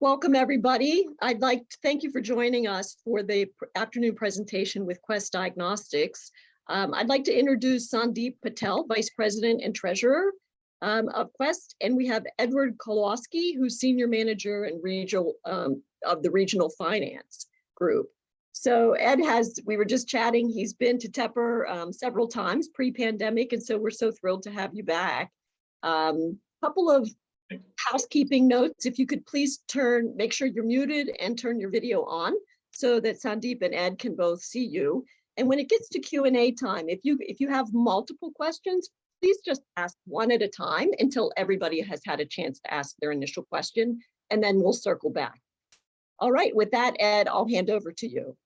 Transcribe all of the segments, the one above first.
Welcome, everybody. I'd like to thank you for joining us for the afternoon presentation with Quest Diagnostics. I'd like to introduce Sandeep Patel, Vice President and Treasurer of Quest, and we have Edward Kowalski, who's Senior Manager and Regional of the Regional Finance Group. So Ed we were just chatting, he's been to Tepper several times pre-pandemic, and so we're so thrilled to have you back. Couple of housekeeping notes. If you could please make sure you're muted and turn your video on so that Sandeep and Ed can both see you. And when it gets to Q&A time, if you have multiple questions, please just ask one at a time until everybody has had a chance to ask their initial question, and then we'll circle back. All right, with that, Ed, I'll hand over to you.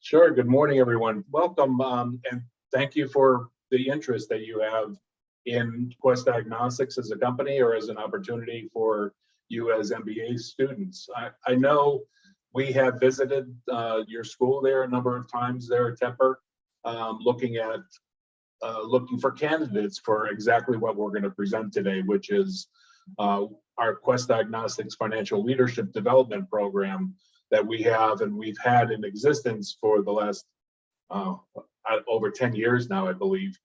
Sure. Good morning, everyone. Welcome, and thank you for the interest that you have in Quest Diagnostics as a company or as an opportunity for you as MBA students. I know we have visited your school there a number of times there at Tepper, looking for candidates for exactly what we're going to present today, which is our Quest Diagnostics Financial Leadership Development Program that we have and we've had in existence for the last over 10 years now, I believe.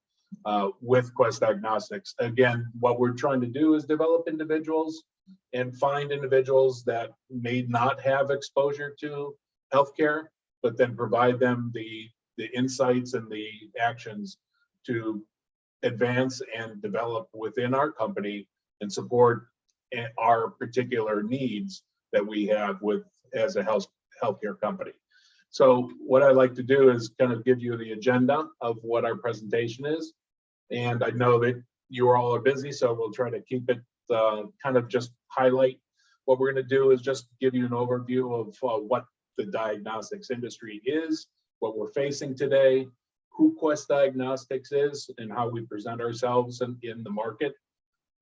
With Quest Diagnostics. Again, what we're trying to do is develop individuals and find individuals that may not have exposure to healthcare, but then provide them the insights and the actions to advance and develop within our company and support our particular needs that we have as a healthcare company. So what I like to do is kind of give you the agenda of what our presentation is. And I know that you all are busy, so we'll try to keep it kind of just highlight. What we're going to do is just give you an overview of what the diagnostics industry is, what we're facing today, who Quest Diagnostics is, and how we present ourselves in the market.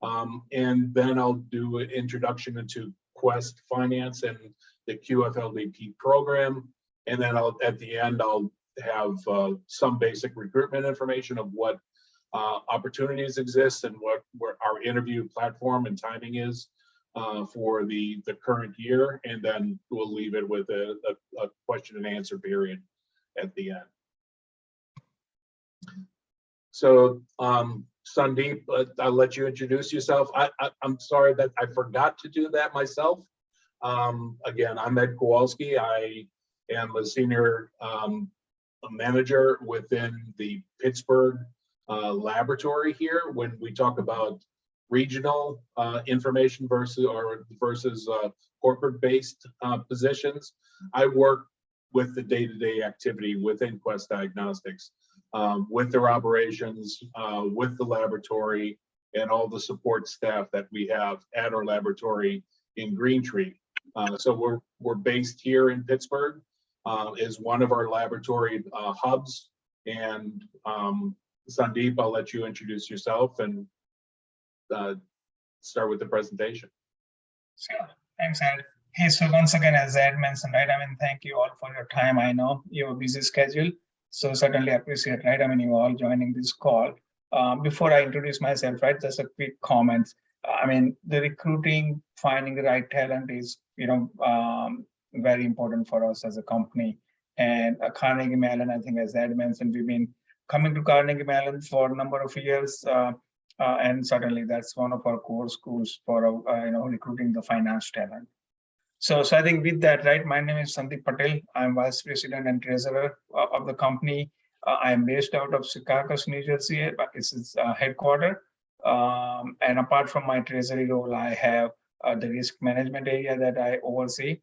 And then I'll do an introduction into Quest Finance and the QFLDP program. And then at the end, I'll have some basic recruitment information of what opportunities exist and what our interview platform and timing is for the current year. And then we'll leave it with a question and answer period at the end. So Sandeep, I'll let you introduce yourself. I'm sorry that I forgot to do that myself. Again, I'm Ed Kowalski. I am a senior manager within the Pittsburgh laboratory here. When we talk about regional information versus corporate-based positions, I work with the day-to-day activity within Quest Diagnostics, with their operations, with the laboratory, and all the support staff that we have at our laboratory in Green Tree. So we're based here in Pittsburgh. Is one of our laboratory hubs. And Sandeep, I'll let you introduce yourself and start with the presentation. Sure. Thanks, Ed. Hey, so once again, as Ed mentioned, right, I mean, thank you all for your time. I know you have a busy schedule, so certainly appreciate, right, I mean, you all joining this call. Before I introduce myself, right, just a quick comment. I mean, the recruiting, finding the right talent is, very important for us as a company. And Carnegie Mellon, I think, as Ed mentioned, we've been coming to Carnegie Mellon for a number of years, and certainly that's one of our core schools for recruiting the finance talent. So I think with that, right, my name is Sandeep Patel. I'm Vice President and Treasurer of the company. I'm based out of Secaucus, New Jersey. This is headquarters. And apart from my treasury role, I have the risk management area that I oversee.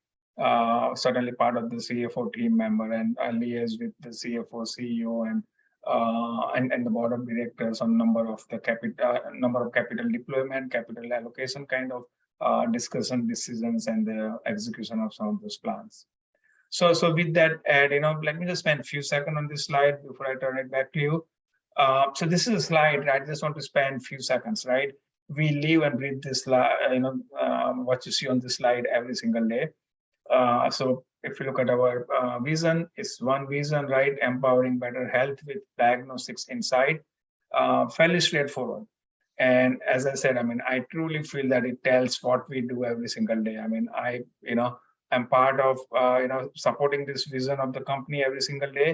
Certainly part of the CFO team member, and I liaise with the CFO, CEO, and the board of directors on number of capital deployment, capital allocation kind of discussion, decisions, and the execution of some of those plans. So with that, Ed, let me just spend a few seconds on this slide before I turn it back to you. So this is a slide, right? I just want to spend a few seconds, right? We live and breathe this slide, what you see on this slide every single day. So if you look at our vision, it's one vision, right? Empowering better health with diagnostics insight. Fairly straightforward. And as I said, I mean, I truly feel that it tells what we do every single day. I mean, I'm part of, supporting this vision of the company every single day,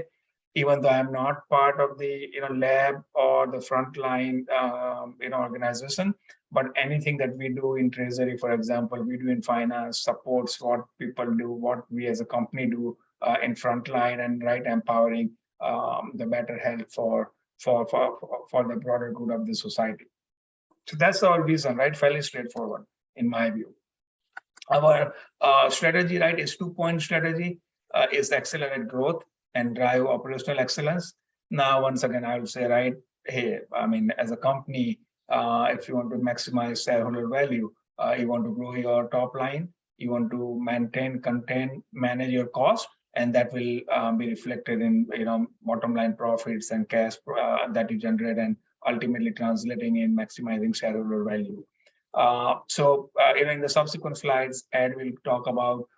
even though I'm not part of the, lab or the frontline, organization. But anything that we do in treasury, for example, we do in finance, supports what people do, what we as a company do in frontline, and empowering the better health for the broader good of the society. So that's our vision, right? Fairly straightforward, in my view. Our strategy, right, is 2-point strategy, is accelerate growth and drive operational excellence. Now, once again, I would say, right, hey, I mean, as a company, if you want to maximize shareholder value, you want to grow your top line, you want to maintain, contain, manage your cost, and that will be reflected in bottom line profits and cash that you generate, and ultimately translating in maximizing shareholder value. In the subsequent slides, Ed will talk about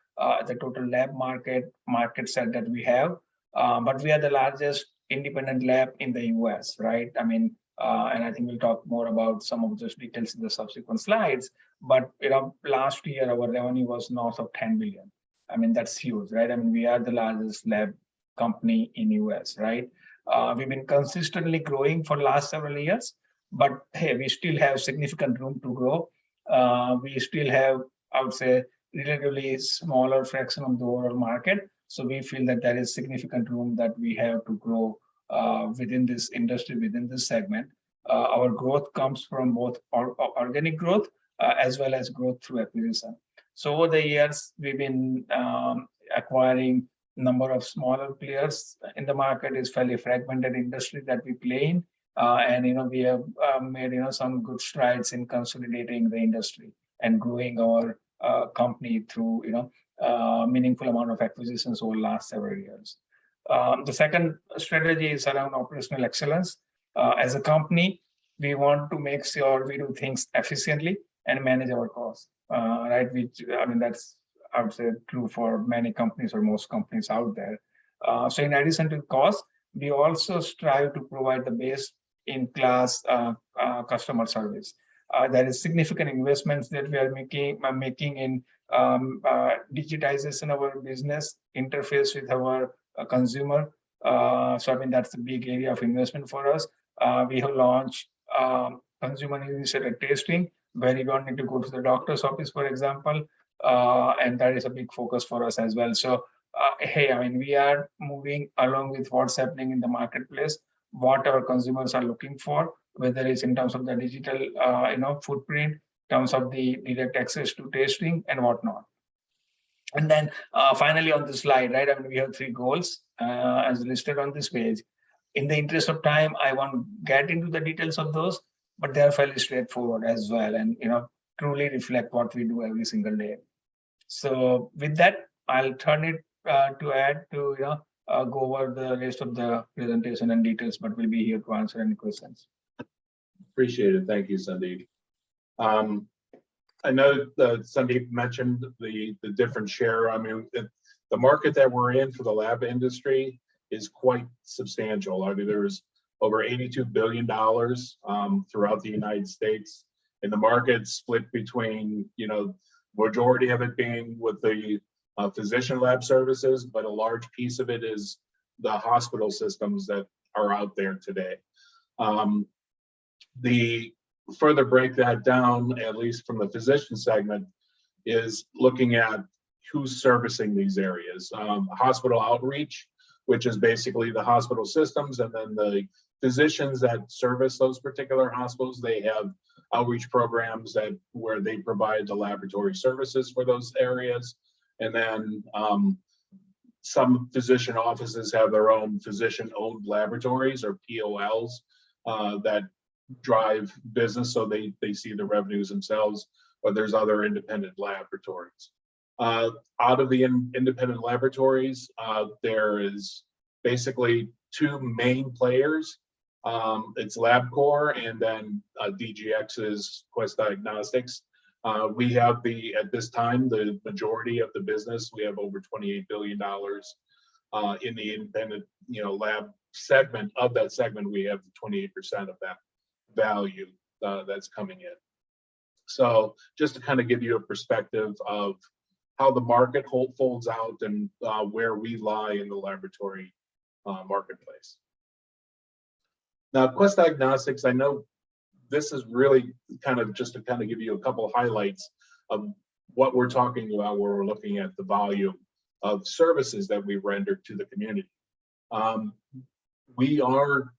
the total lab market set that we have, but we are the largest independent lab in the US, right? I mean, and I think we'll talk more about some of those details in the subsequent slides. But last year our revenue was north of 10 billion. I mean, that's huge, right? I mean, we are the largest lab company in US, right? We've been consistently growing for the last several years, but hey, we still have significant room to grow. We still have, I would say, relatively smaller fraction of the overall market. So we feel that there is significant room that we have to grow within this industry, within this segment. Our growth comes from both organic growth as well as growth through acquisition. So over the years, we've been acquiring number of smaller players in the market. Is fairly fragmented industry that we play in. And we have made some good strides in consolidating the industry and growing our company through meaningful amount of acquisitions over the last several years. The second strategy is around operational excellence. As a company, we want to make sure we do things efficiently and manage our costs, right? Which, I mean, that's, I would say, true for many companies or most companies out there. So in addition to cost, we also strive to provide the best in-class customer service. There is significant investments that we are making in digitization of our business interface with our consumer. So I mean, that's a big area of investment for us. We have launched consumer initiated testing, where you don't need to go to the doctor's office, for example, and that is a big focus for us as well. So hey, I mean, we are moving along with what's happening in the marketplace, what our consumers are looking for, whether it's in terms of the digital footprint, in terms of the direct access to testing and whatnot. And then finally on this slide, right, I mean, we have 3 goals as listed on this page. In the interest of time, I won't get into the details of those, but they are fairly straightforward as well, and truly reflect what we do every single day. So with that, I'll turn it to Ed to go over the rest of the presentation and details, but we'll be here to answer any questions. Appreciate it. Thank you, Sandeep. I know that Sandeep mentioned the different share. I mean, the market that we're in for the lab industry is quite substantial. I mean, there's over $82 billion throughout the United States, and the market split between, majority of it being with the physician lab services, but a large piece of it is the hospital systems that are out there today. The further break that down, at least from the physician segment, is looking at who's servicing these areas. Hospital outreach, which is basically the hospital systems, and then the physicians that service those particular hospitals, they have outreach programs where they provide the laboratory services for those areas. And then some physician offices have their own physician-owned laboratories, or POLs, that drive business, so they see the revenues themselves, but there's other independent laboratories. Out of the independent laboratories, there is basically 2 main players. It's LabCorp and then DGX's Quest Diagnostics. We have at this time, the majority of the business. We have over $28 billion in the independent, lab segment. Of that segment, we have 28% of that value. that's coming in. So just to kind of give you a perspective of how the market folds out and where we lie in the laboratory marketplace. Now, Quest Diagnostics, I know this is really kind of just to kind of give you a couple of highlights of what we're talking about where we're looking at the volume of services that we render to the community. We are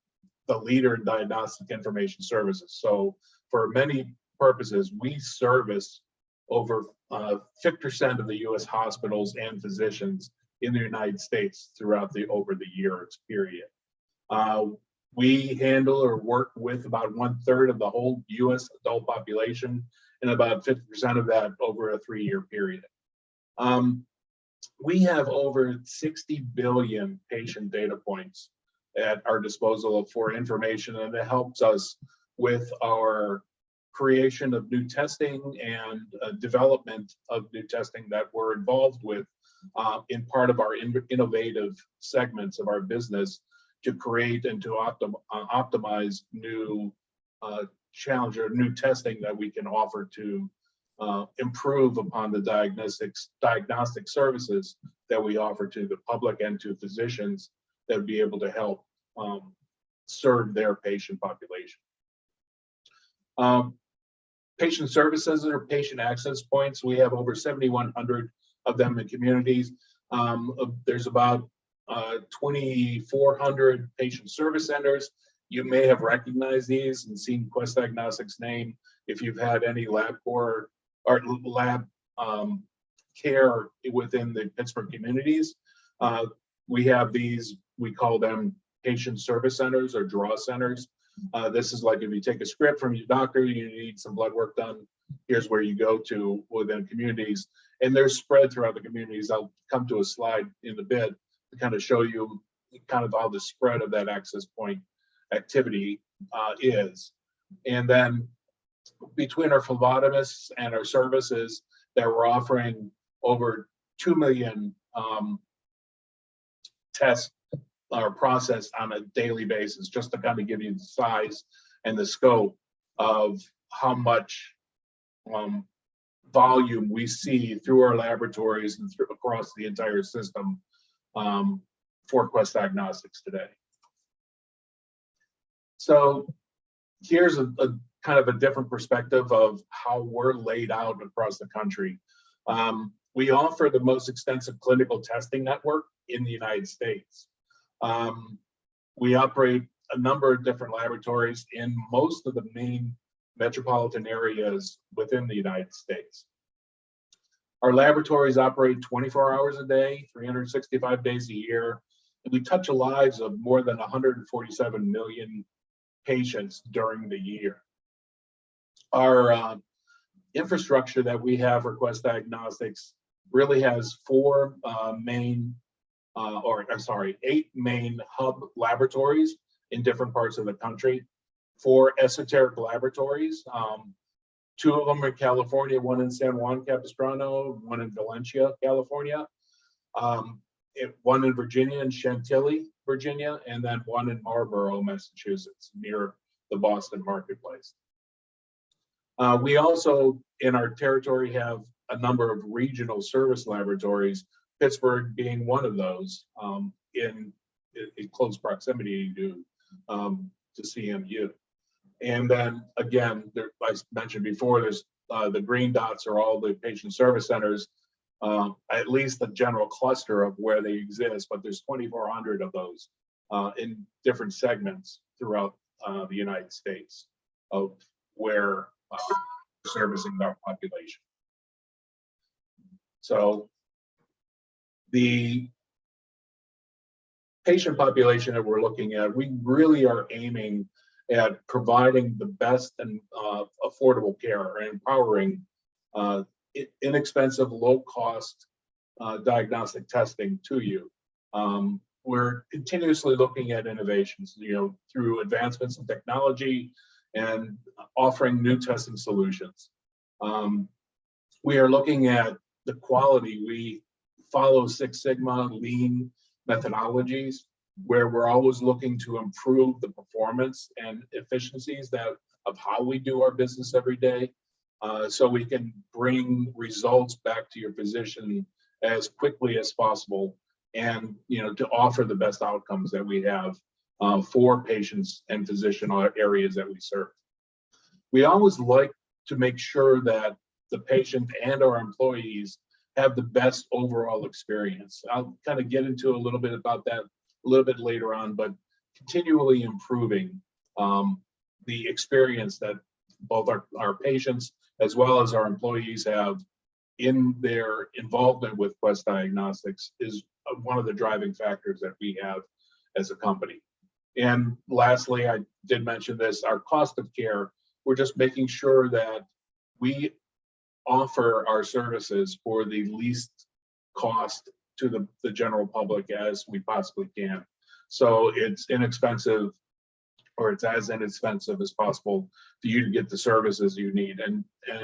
the leader in diagnostic information services. So for many purposes, we service over 50% of the US hospitals and physicians in the United States throughout over the years period. We handle or work with about 1/3 of the whole US adult population and about 50% of that over a 3-year period. We have over 60 billion patient data points at our disposal for information, and it helps us with our creation of new testing and development of new testing that we're involved with in part of our innovative segments of our business to create and to optimize new challenge or new testing that we can offer to improve upon the diagnostic services that we offer to the public and to physicians that would be able to help serve their patient population. Patient services or patient access points, we have over 7,100 of them in communities. There's about 2,400 patient service centers. You may have recognized these and seen Quest Diagnostics name if you've had any lab care within the Pittsburgh communities. We have these, we call them patient service centers or draw centers. This is like if you take a script from your doctor, you need some blood work done, here's where you go to within communities. And they're spread throughout the communities. I'll come to a slide in a bit to kind of show you kind of how the spread of that access point activity is. And then between our phlebotomists and our services that we're offering over 2 million tests are processed on a daily basis, just to kind of give you the size and the scope of how much volume we see through our laboratories and across the entire system for Quest Diagnostics today. So here's a kind of a different perspective of how we're laid out across the country. We offer the most extensive clinical testing network in the United States. We operate a number of different laboratories in most of the main metropolitan areas within the United States. Our laboratories operate 24 hours a day, 365 days a year, and we touch the lives of more than 147 million patients during the year. Our infrastructure that we have for Quest Diagnostics really has 8 main hub laboratories in different parts of the country. 4 esoteric laboratories, 2 of them in California, 1 in San Juan Capistrano, 1 in Valencia, California, 1 in Virginia, in Chantilly, Virginia, and then 1 in Marlborough, Massachusetts, near the Boston marketplace. We also, in our territory, have a number of regional service laboratories, Pittsburgh being one of those, in close proximity to CMU. And then again, I mentioned before, there's the green dots are all the patient service centers, at least the general cluster of where they exist, but there's 2,400 of those in different segments throughout the United States of where we're servicing our population. So the patient population that we're looking at, we really are aiming at providing the best and affordable care and empowering inexpensive, low-cost diagnostic testing to you. We're continuously looking at innovations, through advancements in technology and offering new testing solutions. We are looking at the quality. We follow Six Sigma lean methodologies where we're always looking to improve the performance and efficiencies of how we do our business every day, so we can bring results back to your physician as quickly as possible, and to offer the best outcomes that we have for patients and physician areas that we serve. We always like to make sure that the patient and our employees have the best overall experience. I'll kind of get into a little bit about that a little bit later on, but continually improving the experience that both our patients as well as our employees have in their involvement with Quest Diagnostics is one of the driving factors that we have as a company. And lastly, I did mention this, our cost of care, we're just making sure that we offer our services for the least cost to the general public as we possibly can. So it's inexpensive, or it's as inexpensive as possible for you to get the services you need, and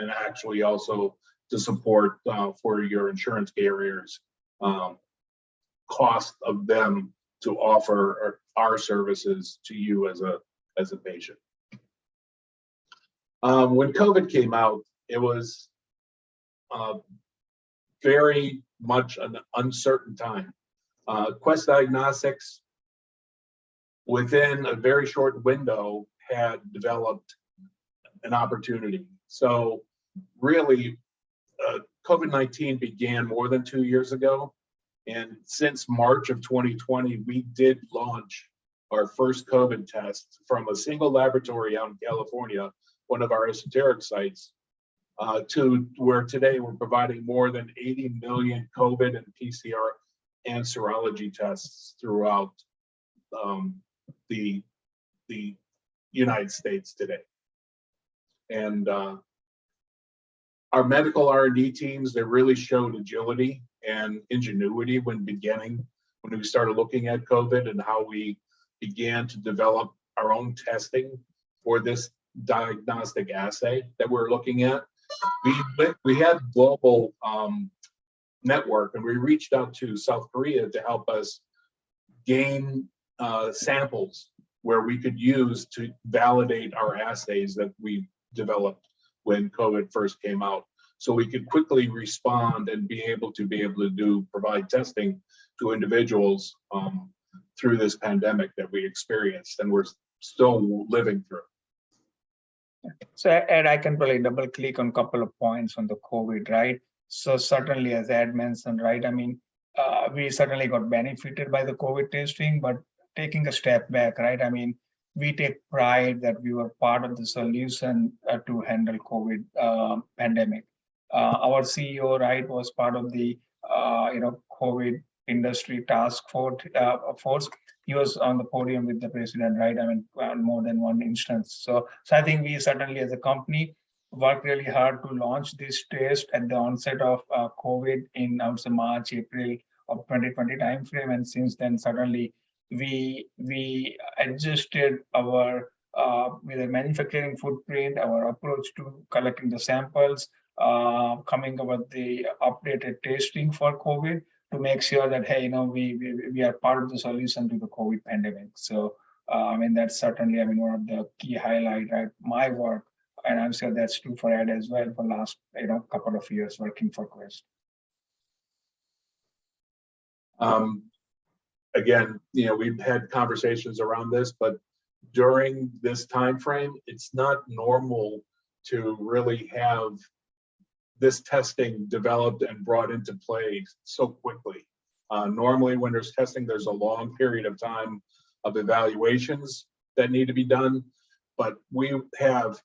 actually also to support for your insurance carriers cost of them to offer our services to you as a patient. When COVID came out, it was very much an uncertain time. Quest Diagnostics, within a very short window, had developed an opportunity. So really, COVID-19 began more than 2 years ago. And since March of 2020, we did launch our first COVID test from a single laboratory out in California, one of our esoteric sites, to where today we're providing more than 80 million COVID and PCR and serology tests throughout the United States today. And our medical R&D teams, they really showed agility and ingenuity when we started looking at COVID and how we began to develop our own testing for this diagnostic assay that we're looking at. We had global network, and we reached out to South Korea to help us gain samples where we could use to validate our assays that we developed when COVID first came out, so we could quickly respond and be able to provide testing to individuals through this pandemic that we experienced and we're still living through. So Ed, I can probably double click on a couple of points on the COVID, right? So certainly, as Ed mentioned, right, I mean, we certainly got benefited by the COVID testing, but taking a step back, right, I mean, we take pride that we were part of the solution to handle COVID pandemic. Our CEO, right, was part of the COVID industry task force. He was on the podium with the president, right? I mean, on more than one instance. So I think we certainly, as a company, worked really hard to launch this test at the onset of COVID in, I would say, March, April of 2020 timeframe, and since then, certainly we adjusted our with a manufacturing footprint, our approach to collecting the samples, coming up with the updated testing for COVID to make sure that, hey, we are part of the solution to the COVID pandemic. So I mean, that's certainly, I mean, one of the key highlights, right? My work, and I'm sure that's true for Ed as well, for last couple of years working for Quest. Again, we've had conversations around this, but during this time frame, it's not normal to really have this testing developed and brought into play so quickly. Normally, when there's testing, there's a long period of time of evaluations that need to be done. But we have,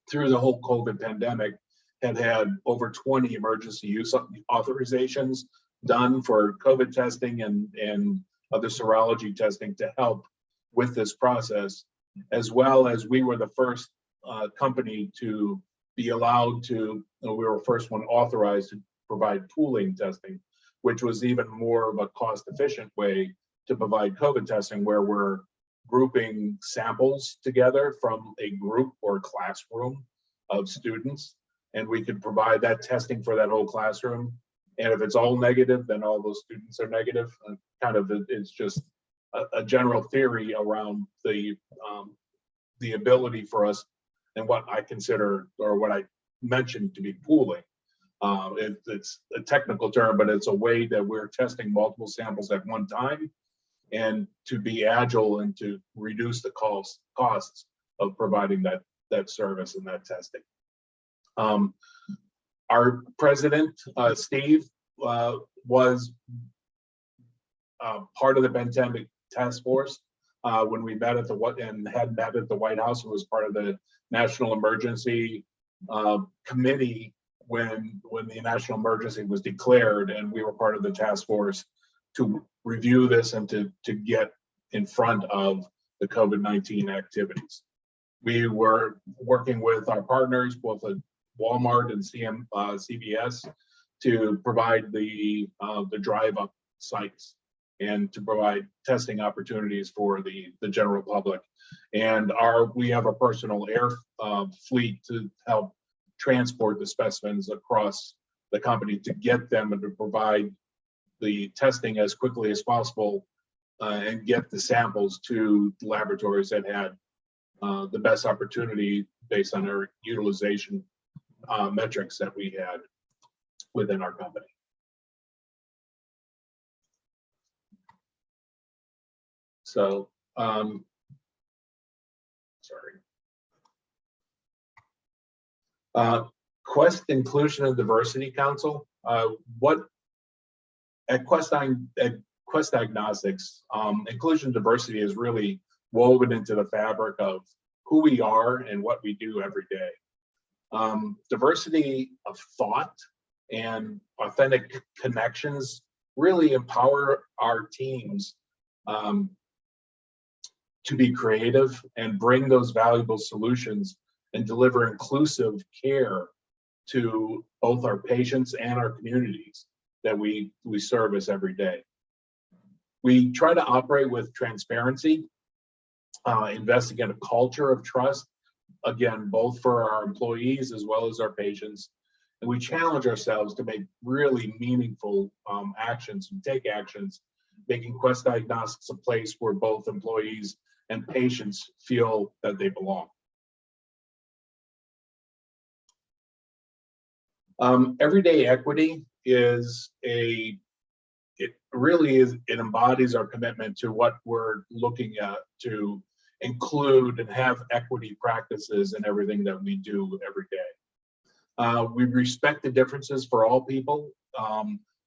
through the whole COVID pandemic, had over 20 emergency use authorizations done for COVID testing and other serology testing to help with this process, as well as we were the first company to be allowed to, we were the first one authorized to provide pooling testing, which was even more of a cost-efficient way to provide COVID testing, where we're grouping samples together from a group or classroom of students, and we could provide that testing for that whole classroom. And if it's all negative, then all those students are negative. Kind of, it's just a general theory around the ability for us and what I consider, or what I mentioned to be pooling. It's a technical term, but it's a way that we're testing multiple samples at one time, and to be agile and to reduce the costs of providing that service and that testing. Our president, Steve, was part of the pandemic task force when we met at the White House, and was part of the national emergency committee when the national emergency was declared, and we were part of the task force to review this and to get in front of the COVID-19 activities. We were working with our partners, both at Walmart and CVS, to provide the drive-up sites and to provide testing opportunities for the general public. And we have a personal air fleet to help transport the specimens across the company to get them and to provide the testing as quickly as possible and get the samples to laboratories that had the best opportunity based on our utilization metrics that we had within our company. So, Quest Inclusion and Diversity Council. At Quest Diagnostics, inclusion and diversity is really woven into the fabric of who we are and what we do every day. Diversity of thought and authentic connections really empower our teams to be creative and bring those valuable solutions and deliver inclusive care to both our patients and our communities that we service every day. We try to operate with transparency, investing in a culture of trust, again, both for our employees as well as our patients. And we challenge ourselves to make really meaningful actions and take actions, making Quest Diagnostics a place where both employees and patients feel that they belong. Everyday equity it embodies our commitment to what we're looking at to include and have equity practices in everything that we do every day. We respect the differences for all people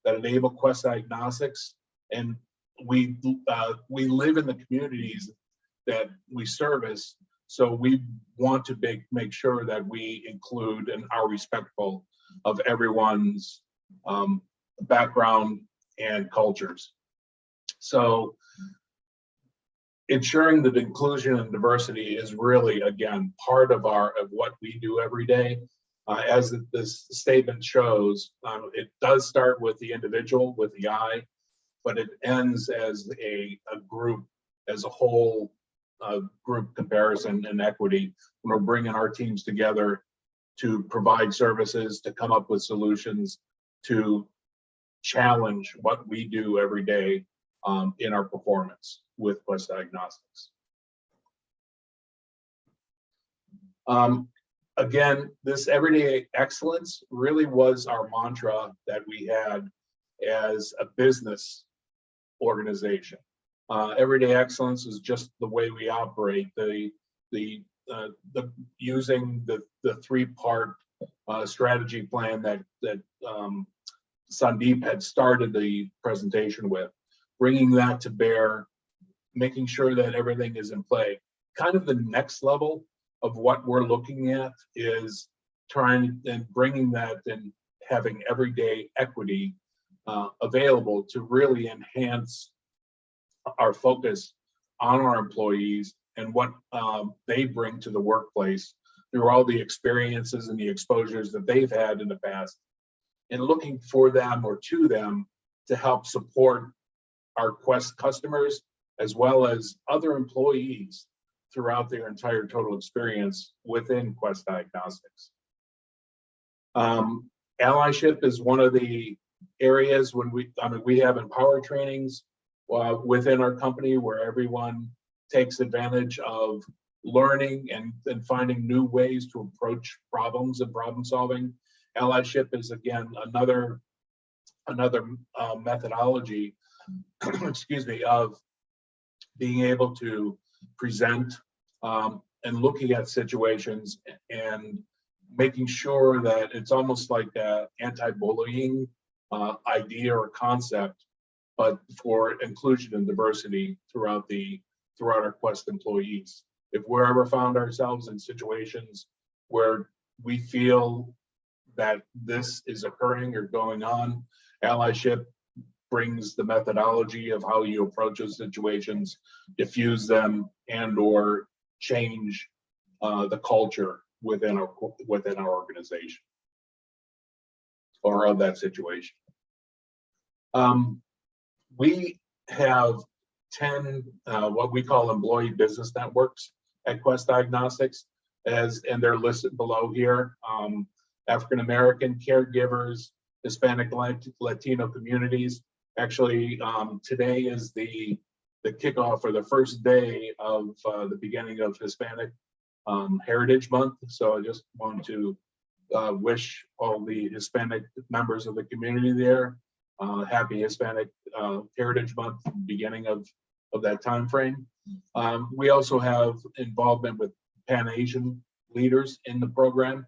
that enable Quest Diagnostics, and we live in the communities that we service, so we want to make sure that we include and are respectful of everyone's background and cultures. So ensuring that inclusion and diversity is really, again, part of what we do every day. As this statement shows, it does start with the individual, with the I, but it ends as a group, as a whole group comparison and equity, when we're bringing our teams together to provide services, to come up with solutions, to challenge what we do every day in our performance with Quest Diagnostics. Again, this everyday excellence really was our mantra that we had as a business organization. Everyday excellence is just the way we operate. Using the three-part strategy plan that Sandeep had started the presentation with, bringing that to bear, making sure that everything is in play. Kind of the next level of what we're looking at is trying and bringing that and having everyday equity available to really enhance our focus on our employees and what they bring to the workplace through all the experiences and the exposures that they've had in the past, and looking for them or to them to help support our Quest customers as well as other employees throughout their entire total experience within Quest Diagnostics. Allyship is one of the areas when we have empower trainings within our company where everyone takes advantage of learning and finding new ways to approach problems and problem solving. Allyship is again another methodology, excuse me, of being able to present and looking at situations and making sure that it's almost like an anti-bullying idea or concept, but for inclusion and diversity throughout our Quest employees. If we're ever found ourselves in situations where we feel that this is occurring or going on, Allyship brings the methodology of how you approach those situations, diffuse them, and or change the culture within our organization or of that situation. We have 10 what we call employee business networks at Quest Diagnostics, and they're listed below here. African American caregivers, Hispanic, Latino communities. Actually, today is the kickoff or the first day of the beginning of Hispanic Heritage Month. So I just want to wish all the Hispanic members of the community there happy Hispanic Heritage Month, beginning of that time frame. We also have involvement with Pan-Asian leaders in the program.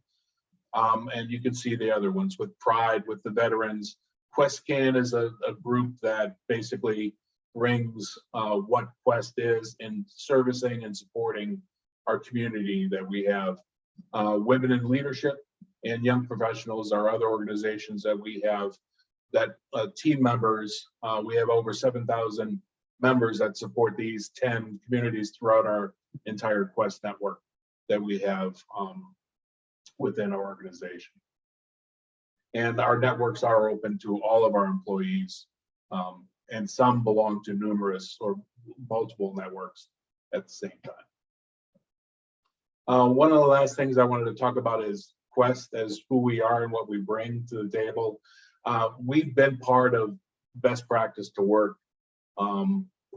And you can see the other ones with Pride, with the veterans. QuestCan is a group that basically brings what Quest is in servicing and supporting our community that we have. Women in Leadership and Young Professionals are other organizations that we have that team members. We have over 7,000 members that support these 10 communities throughout our entire Quest network that we have within our organization. And our networks are open to all of our employees, and some belong to numerous or multiple networks at the same time. One of the last things I wanted to talk about is Quest as who we are and what we bring to the table. We've been part of best practice to work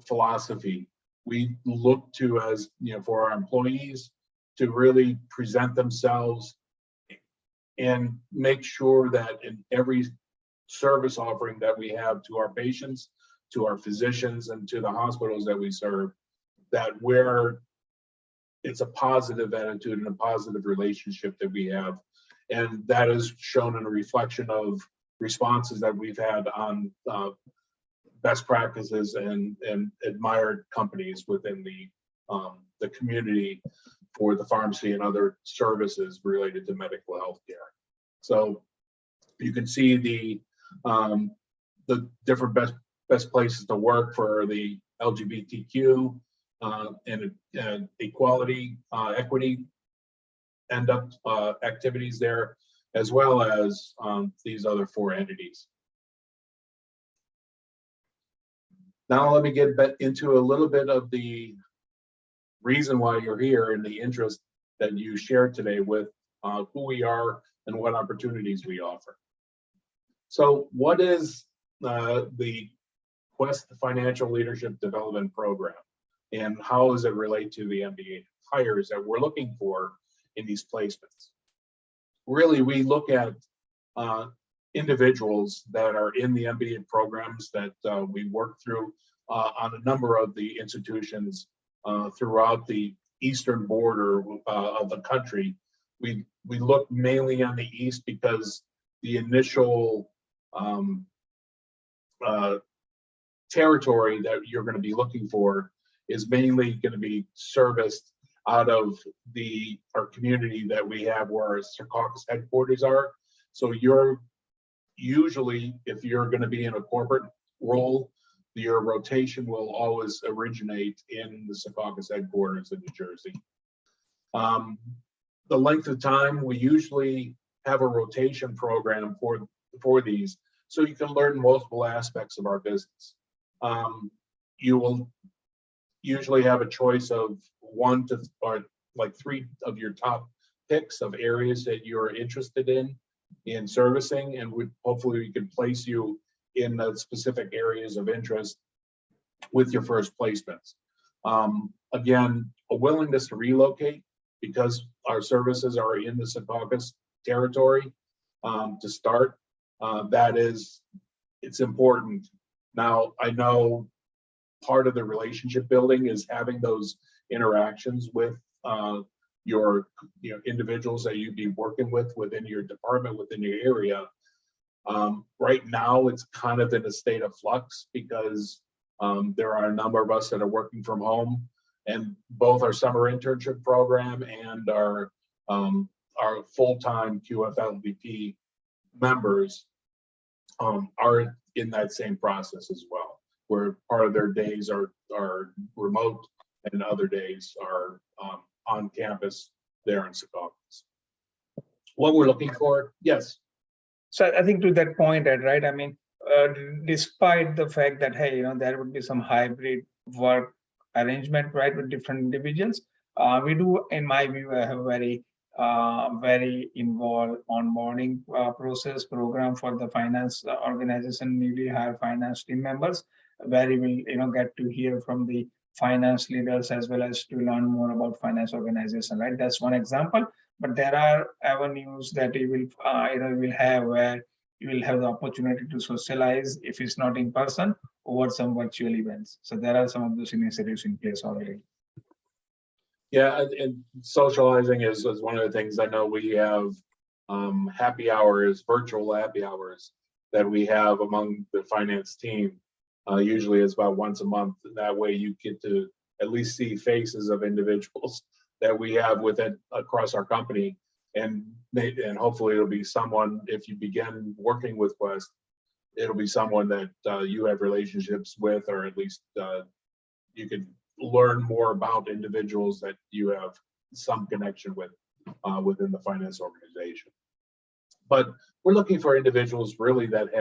philosophy. We look to, as for our employees to really present themselves and make sure that in every service offering that we have to our patients, to our physicians, and to the hospitals that we serve, that it's a positive attitude and a positive relationship that we have. And that is shown in a reflection of responses that we've had on best practices and admired companies within the community for the pharmacy and other services related to medical health care. So you can see the different best places to work for the LGBTQ and equality, equity, end up activities there, as well as these other 4 entities. Now let me get into a little bit of the reason why you're here and the interest that you shared today with who we are and what opportunities we offer. So what is the Quest Financial Leadership Development Program, and how does it relate to the MBA hires that we're looking for in these placements? Really, we look at individuals that are in the MBA programs that we work through on a number of the institutions throughout the eastern border of the country. We look mainly on the east because the initial territory that you're going to be looking for is mainly going to be serviced out of our community that we have where our Secaucus headquarters are. So you're usually, if you're going to be in a corporate role, your rotation will always originate in the Secaucus headquarters in New Jersey. The length of time, we usually have a rotation program for these, so you can learn multiple aspects of our business. You will usually have a choice of 1 to or like 3 of your top picks of areas that you're interested in servicing, and hopefully we can place you in the specific areas of interest with your first placements. Again, a willingness to relocate because our services are in the Secaucus territory to start. It's important. Now, I know part of the relationship building is having those interactions with your individuals that you'd be working with within your department, within your area. Right now, it's kind of in a state of flux because there are a number of us that are working from home, and both our summer internship program and our full-time QFLVP members are in that same process as well, where part of their days are remote and other days are on campus there in Secaucus. What we're looking for, yes. So I think to that point, Ed, right? I mean, despite the fact that, hey, there would be some hybrid work arrangement, right, with different individuals, we do, in my view, have a very involved onboarding process program for the finance organization, newly hired finance team members, where you will, get to hear from the finance leaders as well as to learn more about finance organization, right? That's one example. But there are avenues that you will have where you will have the opportunity to socialize, if it's not in person, over some virtual events. So there are some of those initiatives in place already. Yeah, and socializing is one of the things. I know we have happy hours, virtual happy hours that we have among the finance team. Usually it's about once a month. That way you get to at least see faces of individuals that we have within across our company, and hopefully it'll be someone, if you begin working with Quest, it'll be someone that you have relationships with, or at least you could learn more about individuals that you have some connection with within the finance organization. But we're looking for individuals really that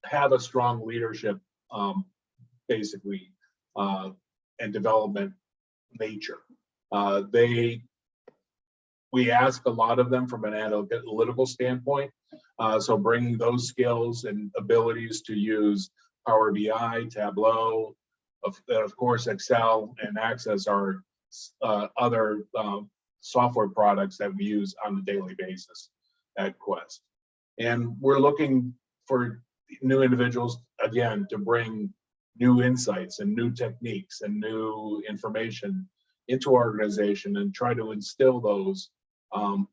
have a strong leadership, basically, and development nature. We ask a lot of them from an analytical standpoint. So bringing those skills and abilities to use Power BI, Tableau, of course, Excel and Access are other software products that we use on a daily basis at Quest. And we're looking for new individuals, again, to bring new insights and new techniques and new information into our organization and try to instill those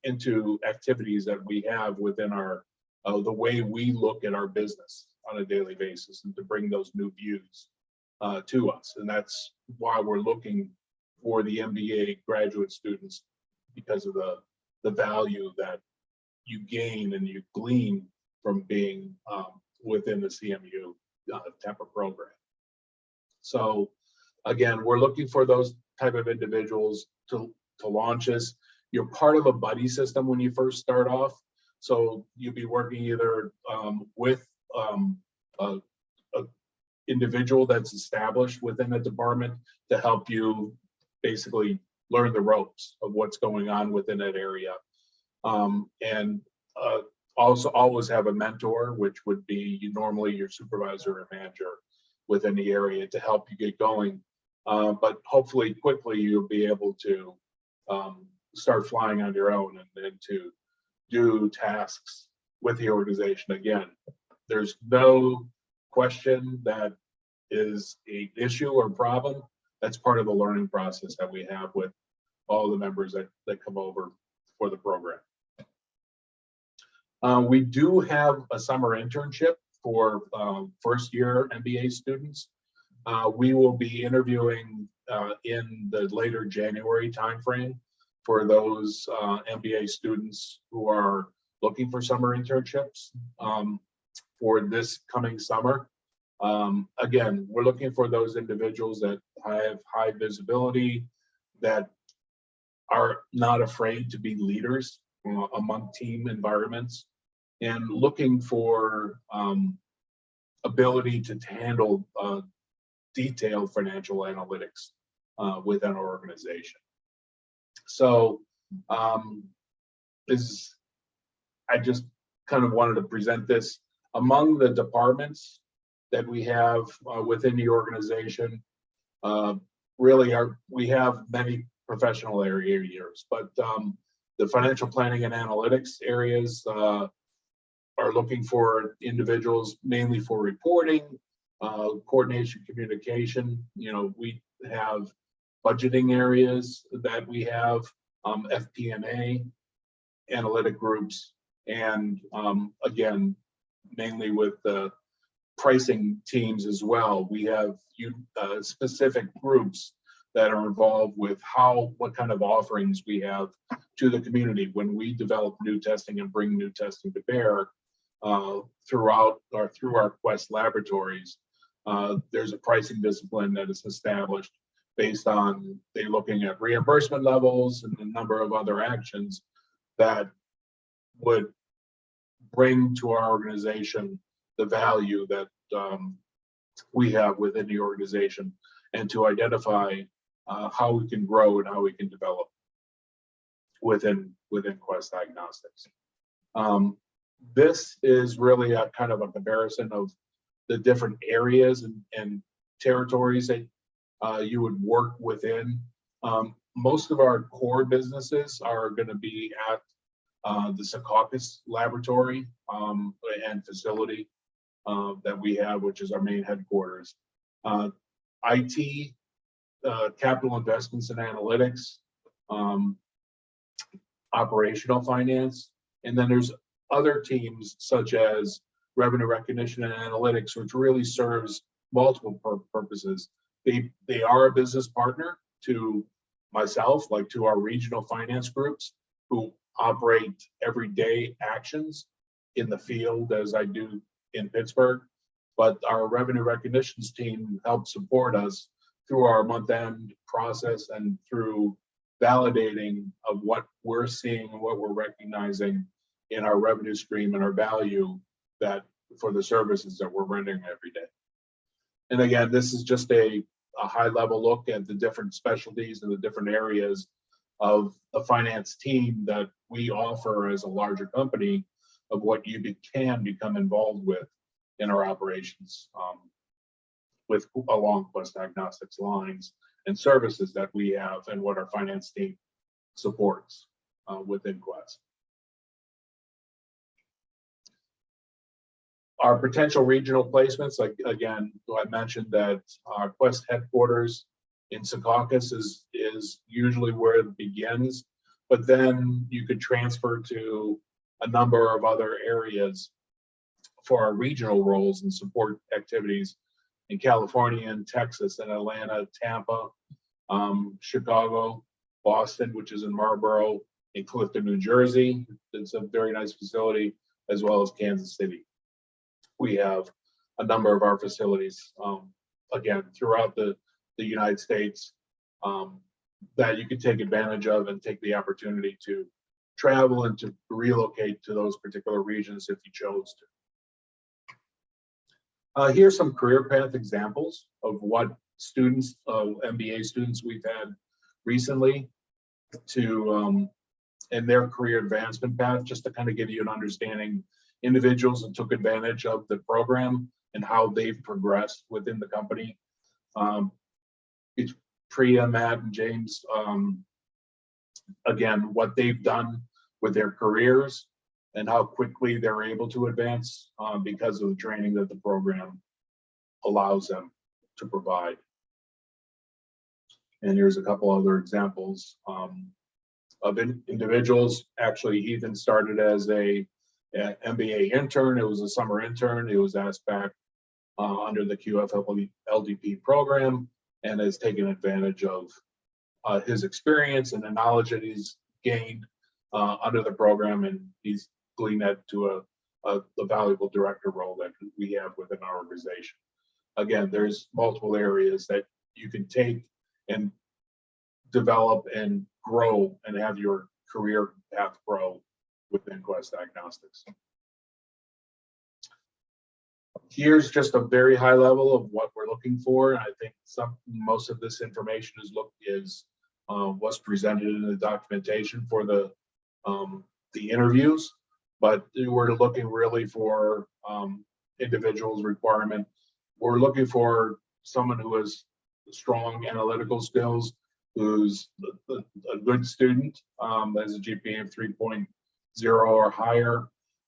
into activities that we have within our the way we look at our business on a daily basis, and to bring those new views to us. And that's why we're looking for the MBA graduate students, because of the value that you gain and you glean from being within the CMU TEMPA program. So again, we're looking for those type of individuals to launch us. You're part of a buddy system when you first start off. So you'll be working either with a individual that's established within the department to help you basically learn the ropes of what's going on within that area. And also always have a mentor, which would be normally your supervisor or manager within the area to help you get going. But hopefully quickly you'll be able to start flying on your own and to do tasks with the organization. Again, there's no question that is an issue or problem. That's part of the learning process that we have with all the members that come over for the program. We do have a summer internship for first year MBA students. We will be interviewing in the later January timeframe for those MBA students who are looking for summer internships for this coming summer. Again, we're looking for those individuals that have high visibility, that are not afraid to be leaders among team environments, and looking for ability to handle detailed financial analytics within our organization. So I just kind of wanted to present this among the departments. that we have within the organization we have many professional areas, but the financial planning and analytics areas are looking for individuals mainly for reporting, coordination, communication. We have budgeting areas that we have, FP&A, analytic groups, and again, mainly with the pricing teams as well. We have specific groups that are involved with what kind of offerings we have to the community when we develop new testing and bring new testing to bear through our Quest laboratories. There's a pricing discipline that is established based on looking at reimbursement levels and a number of other actions that would bring to our organization the value that we have within the organization, and to identify how we can grow and how we can develop within Quest Diagnostics. This is really a kind of a comparison of the different areas and territories that you would work within. Most of our core businesses are going to be at the Secaucus laboratory and facility that we have, which is our main headquarters. IT, capital investments and analytics, operational finance, and then there's other teams such as revenue recognition and analytics, which really serves multiple purposes. They are a business partner to myself, like to our regional finance groups who operate everyday actions in the field as I do in Pittsburgh. But our revenue recognitions team helps support us through our month-end process and through validating of what we're seeing and what we're recognizing in our revenue stream and our value that for the services that we're rendering every day. And again, this is just a high-level look at the different specialties and the different areas of the finance team that we offer as a larger company of what you can become involved with in our operations along Quest Diagnostics lines and services that we have and what our finance team supports within Quest. Our potential regional placements, like again, I mentioned that our Quest headquarters in Secaucus is usually where it begins, but then you could transfer to a number of other areas for our regional roles and support activities in California and Texas and Atlanta, Tampa, Chicago, Boston, which is in Marlboro, in Clifton, New Jersey. It's a very nice facility, as well as Kansas City. We have a number of our facilities, again, throughout the United States that you could take advantage of and take the opportunity to travel and to relocate to those particular regions if you chose to. Here's some career path examples of what students, MBA students we've had recently in their career advancement path, just to kind of give you an understanding, individuals that took advantage of the program and how they've progressed within the company. It's Priya, Matt, and James, again, what they've done with their careers and how quickly they're able to advance because of the training that the program allows them to provide. And here's a couple other examples of individuals. Actually, Ethan started as an MBA intern. It was a summer intern. He was asked back under the QFLDP program and has taken advantage of his experience and the knowledge that he's gained under the program, and he's gleaned that to a valuable director role that we have within our organization. Again, there's multiple areas that you can take and develop and grow and have your career path grow within Quest Diagnostics. Here's just a very high level of what we're looking for. I think most of this information was presented in the documentation for the interviews, but we're looking really for individuals' requirement we're looking for someone who has strong analytical skills, who's a good student, has a GPA of 3.0 or higher,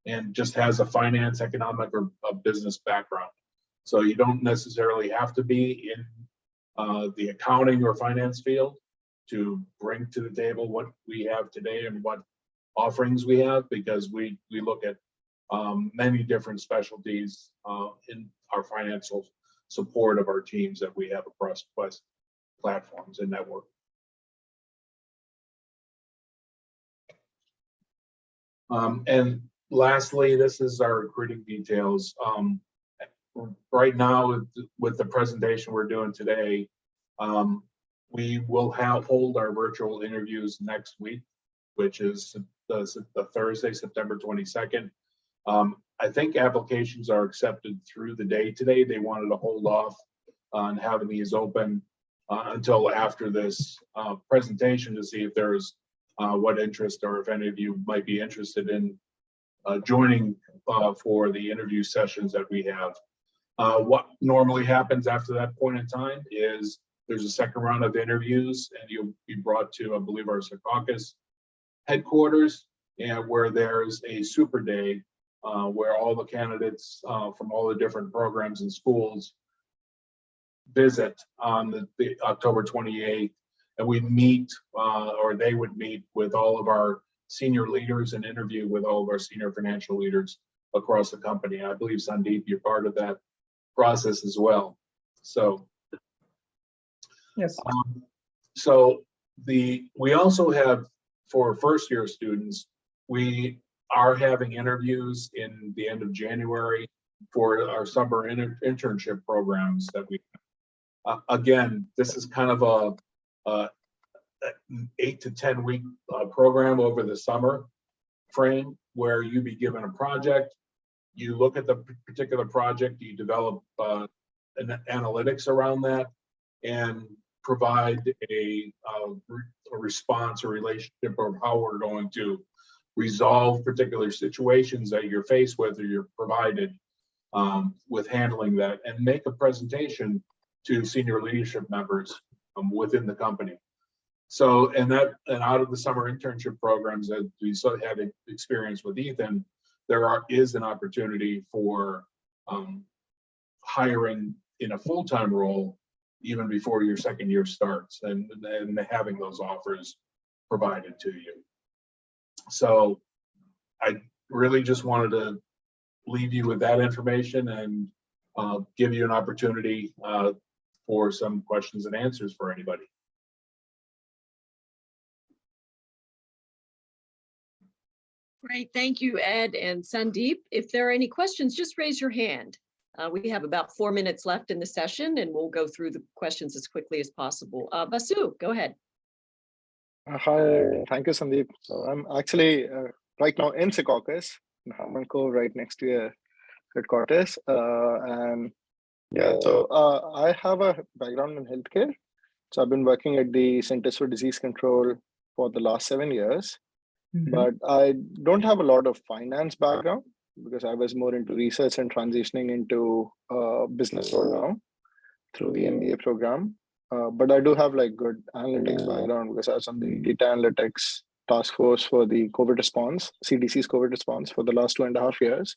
and just has a finance, economic, or a business background. So you don't necessarily have to be in the accounting or finance field to bring to the table what we have today and what offerings we have, because we look at many different specialties in our financial support of our teams that we have across Quest platforms and network. And lastly, this is our recruiting details. Right now, with the presentation we're doing today, we will hold our virtual interviews next week, which is the Thursday, September 22nd. I think applications are accepted through the day today. They wanted to hold off on having these open until after this presentation to see if there's what interest, or if any of you might be interested in joining for the interview sessions that we have. What normally happens after that point in time is there's a second round of interviews, and you'll be brought to, I believe, our Secaucus headquarters, and where there's a super day where all the candidates from all the different programs and schools visit on the October 28th, and we meet, or they would meet with all of our senior leaders and interview with all of our senior financial leaders across the company. I believe, Sandeep, you're part of that process as well. So yes. So we also have, for first year students, we are having interviews in the end of January for our summer internship programs that we again, this is kind of a 8 to 10 week program over the summer frame, where you be given a project, you look at the particular project, you develop an analytics around that, and provide a response or relationship of how we're going to resolve particular situations that you're faced with or you're provided with handling that, and make a presentation to senior leadership members within the company. So, and out of the summer internship programs that we had experience with Ethan, is an opportunity for hiring in a full-time role even before your second year starts, and having those offers provided to you. So I really just wanted to leave you with that information and give you an opportunity for some questions and answers for anybody. Great, thank you, Ed and Sandeep. If there are any questions, just raise your hand. We have about 4 minutes left in the session, and we'll go through the questions as quickly as possible. Vasu, go ahead. Hi, thank you, Sandeep. So I'm actually right now in Secaucus, in Harmon Cove, right next to your headquarters. And yeah, so I have a background in healthcare. So I've been working at the Centers for Disease Control for the last 7 years. But I don't have a lot of finance background, because I was more into research and transitioning into business role now through the MBA program. But I do have like good analytics background, because I was on the data analytics task force for the COVID response, CDC's COVID response, for the last 2.5 years.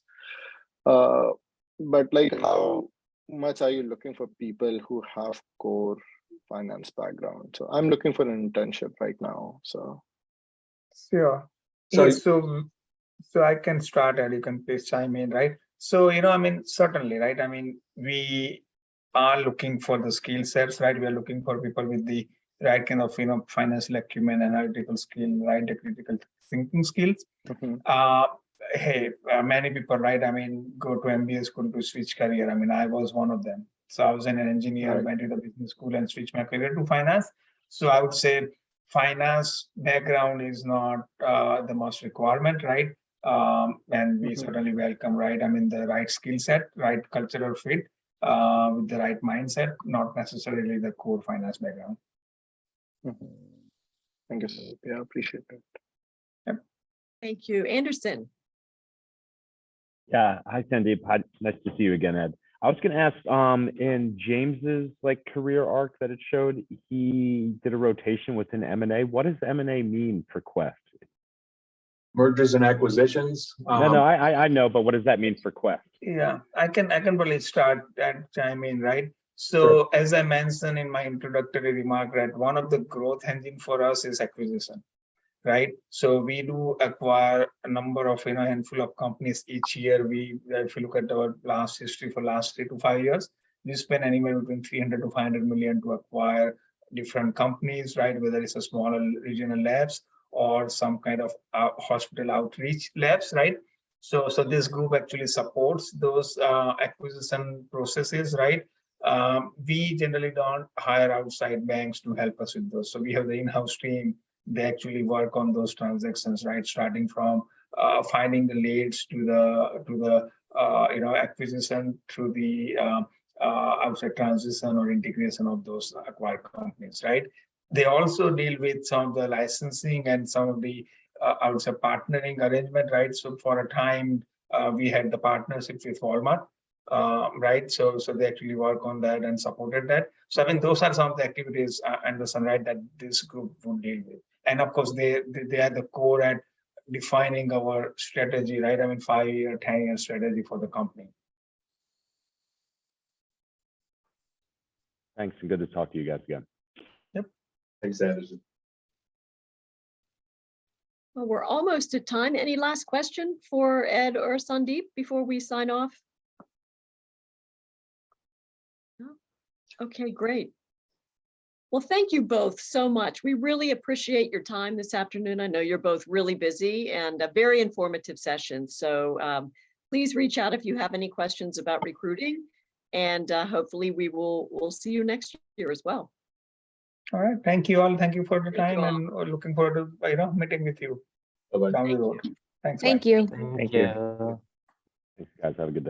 But like, how much are you looking for people who have core finance background? So I'm looking for an internship right now. So Sure. So- So I can start, and you can please chime in, right? So, I mean, certainly, right? I mean, we are looking for the skill sets, right? We are looking for people with the right kind of, financial acumen, analytical skill, right? The critical thinking skills. Many people, right? I mean, go to MBA school to switch career. I mean, I was one of them. So I was an engineer, went to the business school and switched my career to finance. So I would say finance background is not the most requirement, right? And we certainly welcome, right? I mean, the right skill set, right cultural fit, with the right mindset, not necessarily the core finance background. thank you, Sandeep. Yeah, appreciate it. Yep. Thank you. Anderson. Yeah, hi Sandeep. Nice to see you again, Ed. I was going to ask, in James's career arc that it showed, he did a rotation within M&A. What does M&A mean for Quest? Mergers and acquisitions. No, I know, but what does that mean for Quest? Yeah, I can probably start that chime in, right? So as I mentioned in my introductory remark, right, one of the growth engine for us is acquisition, right? So we do acquire a number of, handful of companies each year. If you look at our last history for last 3 to 5 years, we spend anywhere between 300 to 500 million to acquire different companies, right? Whether it's a smaller regional labs or some kind of hospital outreach labs, right? So this group actually supports those acquisition processes, right? We generally don't hire outside banks to help us with those. So we have the in-house team. They actually work on those transactions, right? Starting from finding the leads to the acquisition through the outside transition or integration of those acquired companies, right? They also deal with some of the licensing and some of the outside partnering arrangement, right? So for a time, we had the partnership with Walmart, right? So they actually work on that and supported that. So I mean, those are some of the activities, Anderson, right, that this group would deal with. And of course, they are the core at defining our strategy, right? I mean, 5-year, 10-year strategy for the company. Thanks, and good to talk to you guys again. Thanks, Anderson. Well, we're almost at time. Any last question for Ed or Sandeep before we sign off? No? Okay, great. Well, thank you both so much. We really appreciate your time this afternoon. I know you're both really busy and a very informative session. So please reach out if you have any questions about recruiting, and hopefully we'll see you next year as well. All right. Thank you all. Thank you for the Thank you time, all. and we're looking forward to meeting with you Bye-bye. down the road. Thanks. Thank bye. you. Thank you. Thanks, guys. Have a good day.